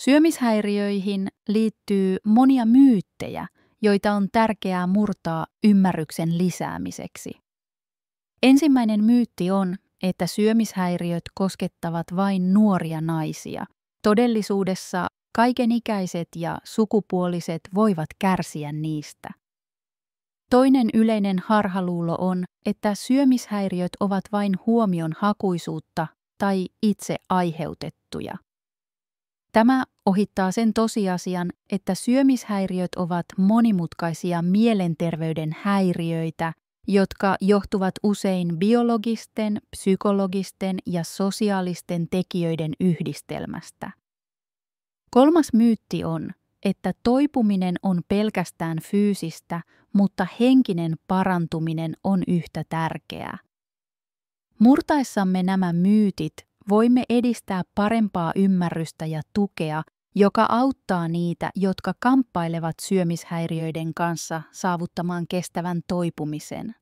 Syömishäiriöihin liittyy monia myyttejä, joita on tärkeää murtaa ymmärryksen lisäämiseksi. Ensimmäinen myytti on, että syömishäiriöt koskettavat vain nuoria naisia. Todellisuudessa kaikenikäiset ja sukupuoliset voivat kärsiä niistä. Toinen yleinen harhaluulo on, että syömishäiriöt ovat vain huomion hakuisuutta tai itse aiheutettuja. Tämä ohittaa sen tosiasian, että syömishäiriöt ovat monimutkaisia mielenterveyden häiriöitä, jotka johtuvat usein biologisten, psykologisten ja sosiaalisten tekijöiden yhdistelmästä. Kolmas myytti on, että toipuminen on pelkästään fyysistä, mutta henkinen parantuminen on yhtä tärkeää. Murtaessamme nämä myytit voimme edistää parempaa ymmärrystä ja tukea, joka auttaa niitä, jotka kamppailevat syömishäiriöiden kanssa saavuttamaan kestävän toipumisen.